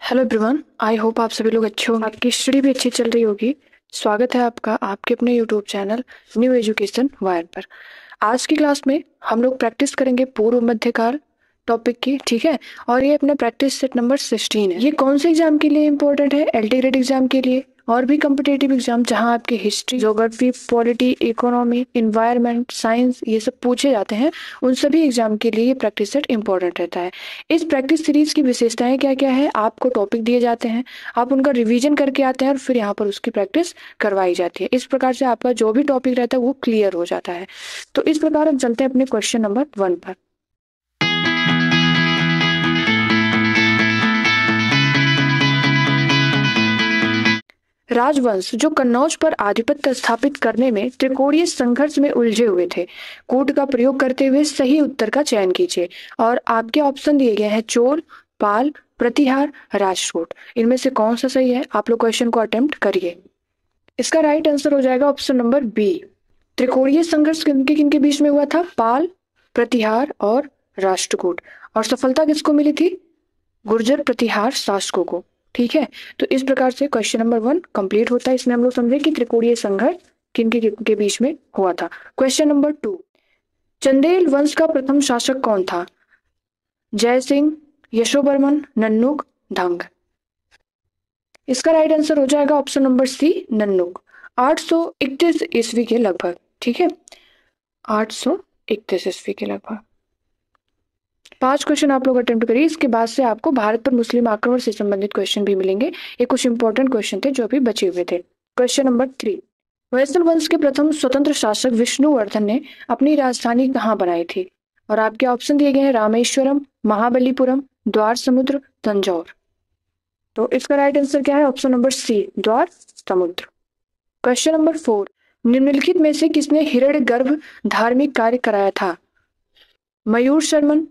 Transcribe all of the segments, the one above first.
Hello everyone, I hope आप सभी लोग अच्छे होंगे, आपकी स्टडी भी अच्छी चल रही होगी। स्वागत है आपका आपके अपने YouTube channel new education wire पर। आज की क्लास में हम लोग प्रैक्टिस करेंगे पूर्व मध्यकाल टॉपिक की, ठीक है। और ये अपना प्रैक्टिस सेट नंबर 16 है। ये कौन से एग्जाम के लिए इंपॉर्टेंट है? एलटी ग्रेड एग्जाम के लिए और भी कम्पिटेटिव एग्जाम जहां आपके history, geography, polity, economy, environment, science ये सब पूछे जाते हैं, उन सभी एग्जाम के लिए ये प्रैक्टिस सेट इंपॉर्टेंट रहता है। इस प्रैक्टिस सीरीज की विशेषताएं क्या क्या है? आपको टॉपिक दिए जाते हैं, आप उनका रिवीजन करके आते हैं और फिर यहाँ पर उसकी प्रैक्टिस करवाई जाती है। इस प्रकार से आपका जो भी टॉपिक रहता है वो क्लियर हो जाता है। तो इस प्रकार हम चलते हैं अपने क्वेश्चन नंबर 1 पर। राजवंश जो कन्नौज पर आधिपत्य स्थापित करने में त्रिकोणीय संघर्ष में उलझे हुए थे, कूट का प्रयोग करते हुए सही उत्तर का चयन कीजिए। और आपके ऑप्शन दिए गए हैं चोल, पाल, प्रतिहार, राष्ट्रकूट। इनमें से कौन सा सही है? आप लोग क्वेश्चन को अटेम्प्ट करिए। इसका राइट आंसर हो जाएगा ऑप्शन नंबर बी। त्रिकोणीय संघर्ष किनके किनके बीच में हुआ था? पाल, प्रतिहार और राष्ट्रकूट। और सफलता किसको मिली थी? गुर्जर प्रतिहार शासकों को। ठीक है, तो इस प्रकार से क्वेश्चन नंबर 1 कंप्लीट होता है। इसमें हम लोग समझे कि त्रिकोणीय संघर्ष किनके के बीच में हुआ था। क्वेश्चन नंबर 2, चंदेल वंश का प्रथम शासक कौन था? जय सिंह, यशोवर्मन, नन्नुक, धंग। इसका राइट आंसर हो जाएगा ऑप्शन नंबर सी, नन्नुक। 831 ईस्वी के लगभग। ठीक है, 831 ईस्वी के लगभग। 5 क्वेश्चन आप लोग अटेम्प्ट करिए। इसके बाद से आपको भारत पर मुस्लिम आक्रमण से संबंधित क्वेश्चन भी मिलेंगे। ये कुछ इंपॉर्टेंट क्वेश्चन थे जो अभी बचे हुए थे। क्वेश्चन नंबर 3, होयसल वंश के प्रथम स्वतंत्र शासक विष्णुवर्धन ने अपनी राजधानी कहाँ बनाई थी? और आपके ऑप्शन दिए गए हैं रामेश्वरम, महाबलीपुरम, द्वार समुद्र, तंजौर। तो इसका राइट आंसर क्या है? ऑप्शन नंबर सी, द्वार समुद्र। क्वेश्चन नंबर 4, निम्नलिखित में से किसने हिरण्यगर्भ धार्मिक कार्य कराया था? मयूर शर्मन,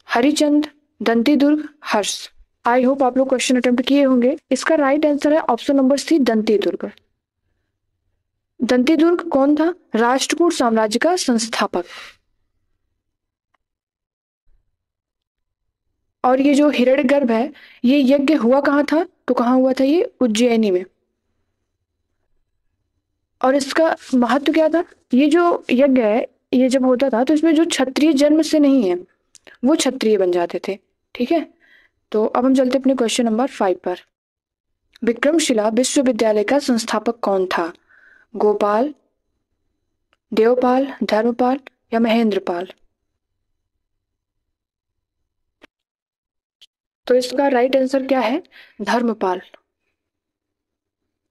हरिचंद, दंती दुर्ग, हर्ष। आई होप आप लोग क्वेश्चन अटेम्प्ट किए होंगे। इसका राइट आंसर है ऑप्शन नंबर सी, दंती दुर्ग। दंती दुर्ग कौन था? राष्ट्रकूट साम्राज्य का संस्थापक। और ये जो हिरण्यगर्भ है, ये यज्ञ हुआ कहाँ था? तो कहाँ हुआ था? ये उज्जैनी में। और इसका महत्व क्या था? ये जो यज्ञ है, ये जब होता था तो इसमें जो क्षत्रिय जन्म से नहीं है वो क्षत्रिय बन जाते थे। ठीक है, तो अब हम चलते अपने क्वेश्चन नंबर 5 पर। विक्रमशिला विश्वविद्यालय का संस्थापक कौन था? गोपाल, देवपाल, धर्मपाल या महेंद्रपाल? तो इसका राइट आंसर क्या है? धर्मपाल।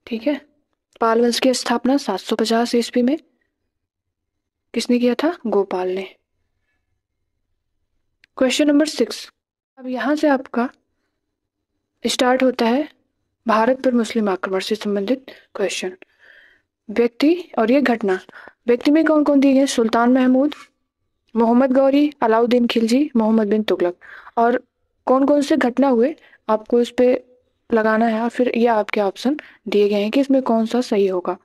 ठीक है, पाल वंश की स्थापना 750 ईस्वी में किसने किया था? गोपाल ने। क्वेश्चन नंबर 6, अब यहां से आपका स्टार्ट होता है भारत पर मुस्लिम आक्रमण से संबंधित क्वेश्चन। व्यक्ति और ये घटना, व्यक्ति में कौन कौन दिए गए? सुल्तान महमूद, मोहम्मद गौरी, अलाउद्दीन खिलजी, मोहम्मद बिन तुगलक। और कौन कौन से घटना हुए आपको इस पे लगाना है और फिर ये आपके ऑप्शन दिए गए हैं कि इसमें कौन सा सही होगा।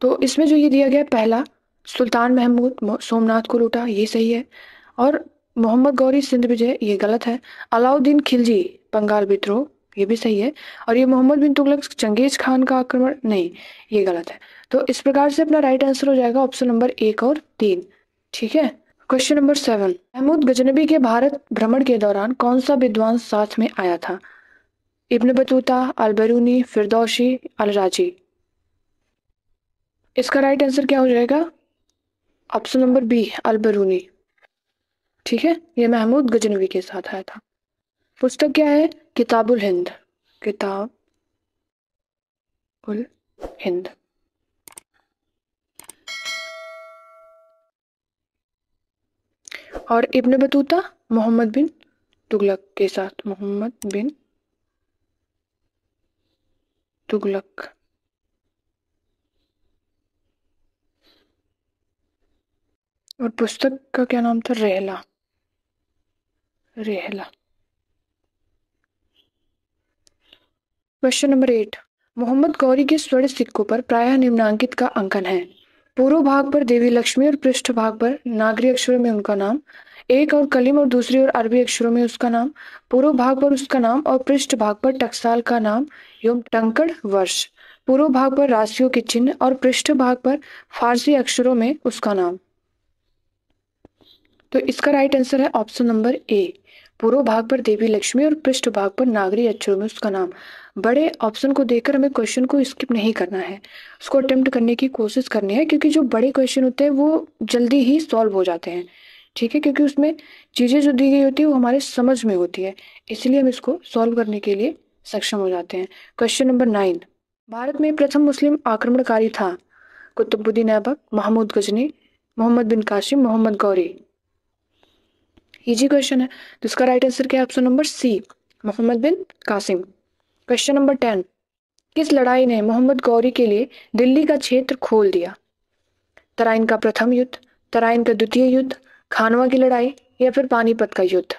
तो इसमें जो ये दिया गया पहला, सुल्तान महमूद सोमनाथ को लूटा, ये सही है। और मोहम्मद गौरी सिंध विजय, ये गलत है। अलाउद्दीन खिलजी बंगाल विद्रोह, ये भी सही है। और ये मोहम्मद बिन तुगलक चंगेज खान का आक्रमण, नहीं, ये गलत है। तो इस प्रकार से अपना राइट आंसर हो जाएगा ऑप्शन नंबर 1 और 3। ठीक है, क्वेश्चन नंबर 7, महमूद गजनबी के भारत भ्रमण के दौरान कौन सा विद्वान साथ में आया था? इब्न बतूता, अल बरूनी, फिरदौसी, अल राजी। इसका राइट आंसर क्या हो जाएगा? ऑप्शन नंबर बी, अल बरूनी। ठीक है, ये महमूद गजनवी के साथ आया था। पुस्तक क्या है? किताबुल हिंद, किताब उल हिंद। और इब्न बतूता मोहम्मद बिन तुगलक के साथ, मोहम्मद बिन तुगलक। और पुस्तक का क्या नाम था? रेहला, रेहला। क्वेश्चन नंबर 8, मोहम्मद गौरी के स्वर्ण सिक्कों पर प्रायः निम्नांकित का अंकन है? पूर्व भाग पर देवी लक्ष्मी और पृष्ठ भाग पर नागरी अक्षरों में उनका नाम, एक और कलिम और दूसरी ओर अरबी अक्षरों में उसका नाम, पूर्व भाग पर उसका नाम और पृष्ठ भाग पर टकसाल का नाम एवं टंकण वर्ष, पूर्व भाग पर राशियों के चिन्ह और पृष्ठ भाग पर फारसी अक्षरों में उसका नाम। तो इसका राइट आंसर है ऑप्शन नंबर ए, पूर्व भाग पर देवी लक्ष्मी और पृष्ठ भाग पर नागरी अक्षरों में उसका नाम। बड़े ऑप्शन को देखकर हमें क्वेश्चन को स्किप नहीं करना है, उसको अटेम्प्ट करने की कोशिश करनी है, क्योंकि जो बड़े क्वेश्चन होते हैं वो जल्दी ही सॉल्व हो जाते हैं, ठीक है, क्योंकि उसमें चीज़ें जो दी गई होती है वो हमारे समझ में होती है, इसलिए हम इसको सॉल्व करने के लिए सक्षम हो जाते हैं। क्वेश्चन नंबर 9, भारत में प्रथम मुस्लिम आक्रमणकारी था? कुतुबुद्दीन ऐबक, महमूद गजनी, मोहम्मद बिन कासिम, मोहम्मद गौरी। इजी क्वेश्चन है, तो इसका राइट आंसर क्या है? ऑप्शन नंबर सी, मोहम्मद बिन कासिम। क्वेश्चन नंबर 10, किस लड़ाई ने मोहम्मद गौरी के लिए दिल्ली का क्षेत्र खोल दिया? तराइन का प्रथम युद्ध, तराइन का द्वितीय युद्ध, खानवा की लड़ाई या फिर पानीपत का युद्ध?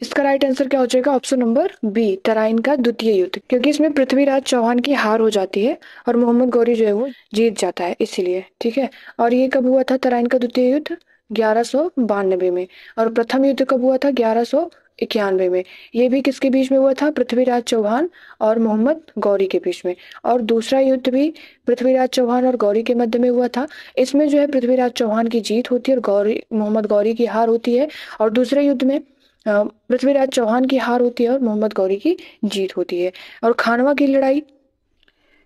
इसका राइट आंसर क्या हो जाएगा? ऑप्शन नंबर बी, तराइन का द्वितीय युद्ध, क्योंकि इसमें पृथ्वीराज चौहान की हार हो जाती है और मोहम्मद गौरी जो है वो जीत जाता है, इसीलिए, ठीक है। और ये कब हुआ था तराइन का द्वितीय युद्ध? 1192 में। और प्रथम युद्ध कब हुआ था? 1191 में। ये भी किसके बीच में हुआ था? पृथ्वीराज चौहान और मोहम्मद गौरी के बीच में। और दूसरा युद्ध भी पृथ्वीराज चौहान और गौरी के मध्य में हुआ था। इसमें जो है पृथ्वीराज चौहान की जीत होती है और मोहम्मद गौरी की हार होती है। और दूसरे युद्ध में पृथ्वीराज चौहान की हार होती है और मोहम्मद गौरी की जीत होती है। और खानवा की लड़ाई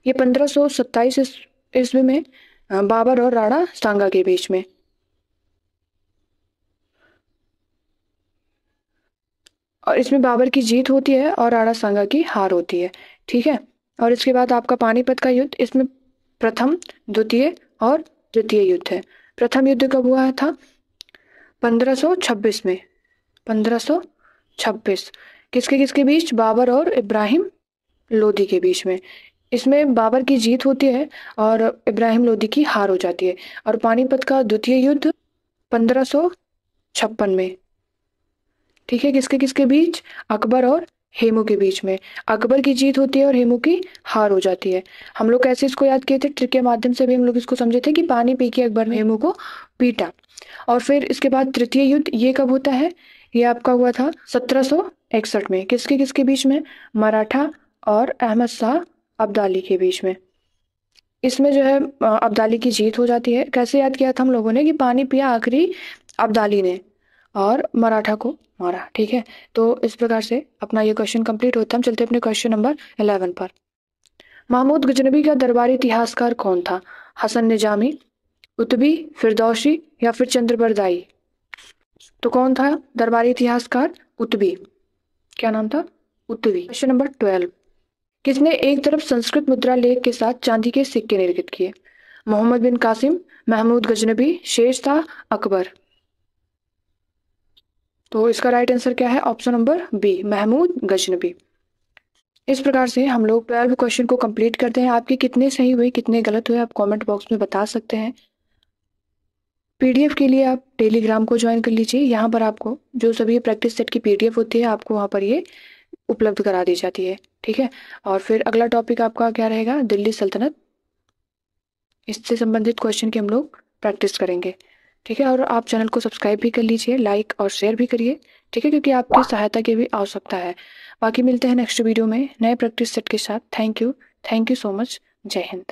ये 1527 ईस्वी में बाबर और राणा सांगा के बीच में। और इसमें बाबर की जीत होती है और राणा सांगा की हार होती है, ठीक है। और इसके बाद आपका पानीपत का युद्ध, इसमें प्रथम, द्वितीय और तृतीय युद्ध है। प्रथम युद्ध कब हुआ था? 1526 में। 1526 किसके किसके बीच? बाबर और इब्राहिम लोदी के बीच में। इसमें बाबर की जीत होती है और इब्राहिम लोदी की हार हो जाती है। और पानीपत का द्वितीय युद्ध 1556 में, ठीक है, किसके किसके बीच? अकबर और हेमू के बीच में। अकबर की जीत होती है और हेमू की हार हो जाती है। हम लोग कैसे इसको याद किए थे? ट्रिक के माध्यम से भी हम लोग इसको समझे थे कि पानी पी के अकबर ने हेमू को पीटा। और फिर इसके बाद तृतीय युद्ध, ये कब होता है? ये आपका हुआ था 1761 में। किसके किसके बीच में? मराठा और अहमद शाह अब्दाली के बीच में। इसमें जो है अब्दाली की जीत हो जाती है। कैसे याद किया था हम लोगों ने? कि पानी पिया आखिरी अब्दाली ने और मराठा को मारा, ठीक है। तो इस प्रकार से अपना ये क्वेश्चन कंप्लीट होता है। हम चलते हैं अपने क्वेश्चन नंबर 11 पर। महमूद गजनबी का दरबारी इतिहासकार कौन था? हसन निजामी, कुतुबी, फिरदौसी या फिर चंद्रबरदाई? तो कौन था दरबारी इतिहासकार? कुतुबी। क्या नाम था? कुतुबी। क्वेश्चन नंबर 12, किसने एक तरफ संस्कृत मुद्रा लेख के साथ चांदी के सिक्के निर्मित किए? मोहम्मद बिन कासिम, महमूद गजनबी, शेरशाह, अकबर? तो इसका राइट आंसर क्या है? Option number B, Mahmud Ghaznavi. इस प्रकार से हम लोग 12 क्वेश्चन को कंप्लीट करते हैं। आपके कितने सही हुए कितने गलत हुए आप कमेंट बॉक्स में बता सकते हैं। पीडीएफ के लिए आप टेलीग्राम को ज्वाइन कर लीजिए। यहाँ पर आपको जो सभी प्रैक्टिस सेट की पीडीएफ होती है आपको वहाँ पर ये उपलब्ध करा दी जाती है, ठीक है। और फिर अगला टॉपिक आपका क्या रहेगा? दिल्ली सल्तनत। इससे संबंधित क्वेश्चन की हम लोग प्रैक्टिस करेंगे, ठीक है। और आप चैनल को सब्सक्राइब भी कर लीजिए, लाइक और शेयर भी करिए, ठीक है, क्योंकि आपकी सहायता की भी आवश्यकता है। बाकी मिलते हैं नेक्स्ट वीडियो में नए प्रैक्टिस सेट के साथ। Thank you so much. जय हिंद।